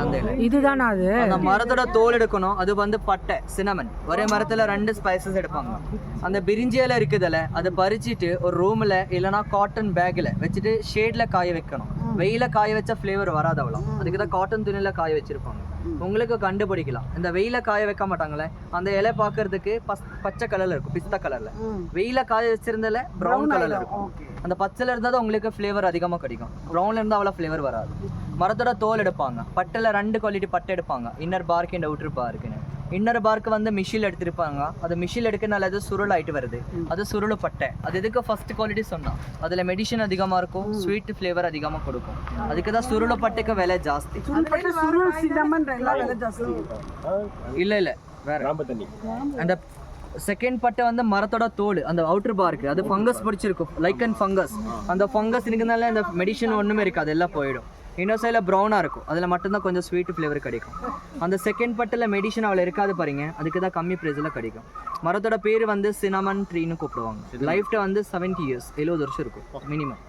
அந்த இலை. இதுதானா அது? அந்த மரத்தோட தோல் எடுக்கணும். அது வந்து பட்டை சினமன். ஒரே மரத்துல 2 ஸ்பைசஸ் எடுப்பாங்க. அந்த பிரிஞ்சி இலை இருக்குதுல்ல, அதை பறிச்சுட்டு ஒரு ரூம்ல இல்லைன்னா காட்டன் பேக்ல வச்சுட்டு ஷேட்ல காய வைக்கணும். வெயில காய வச்ச ஃப்ளேவர் வராது அவ்வளோ. அதுக்கு தான் காட்டன் துணியில காய வச்சிருப்பாங்க. உங்களுக்கு கண்டுபிடிக்கலாம். இந்த வெயில காய வைக்க மாட்டாங்களே, அந்த இலை பார்க்கறதுக்கு பச்சை கலர்ல இருக்கும், பிஸ்தா கலர்ல. வெயில காய வச்சிருந்தால ப்ரௌன் கலர்ல இருக்கும். அந்த பச்சைல இருந்தால் தான் உங்களுக்கு ஃப்ளேவர் அதிகமாக கிடைக்கும். ப்ரௌன்ல இருந்தால் அவ்வளோ ஃப்ளேவர் வராது. மரத்தோட தோல் எடுப்பாங்க. பட்டையில் 2 குவாலிட்டி பட்டை எடுப்பாங்க, இன்னர் பார்க் அண்ட் அவுட்டர் பார்க்குன்னு. இன்னர் பார்க்கு வந்து மிஷில் எடுத்திருப்பாங்க. அது மிஷில் எடுக்கனால அது சுருள் ஆகிட்டு வருது. அது சுருள் பட்டை. அது எதுக்கு ஃபர்ஸ்ட் குவாலிட்டி சொன்னா, அதில் மெடிசன் அதிகமாக இருக்கும், ஸ்வீட் ஃப்ளேவர் அதிகமாக கொடுக்கும். அதுக்கு தான் சுருள் பட்டைக்கு விலை ஜாஸ்தி. இல்லை இல்லை வேற. அந்த செகண்ட் பட்டை வந்து மரத்தோட தோல், அந்த அவுட்டர் பார்க்கு, அது ஃபங்கஸ் பிடிச்சிருக்கும், லைக் அண்ட் ஃபங்கஸ். அந்த ஃபங்கஸ் இருக்கிறதுனால அந்த மெடிசன் ஒன்றுமே இருக்காது, எல்லாம் போயிடும். இன்னொரு சைடில் ப்ரௌனாக இருக்கும், அதில் மட்டும்தான் கொஞ்சம் ஸ்வீட் ஃப்ளேவர் கிடைக்கும். அந்த செகண்ட் பட்டில் மெடிசன் அவ்வளோ இருக்காது பாருங்க, அதுக்கு தான் கம்மி ப்ரைஸில் கிடைக்கும். மரத்தோட பேர் வந்து சினமன் ட்ரீன்னு கூப்பிடுவாங்க. லைஃப்ட வந்து 70 years 70 வருஷம் இருக்கும் மினிமம்.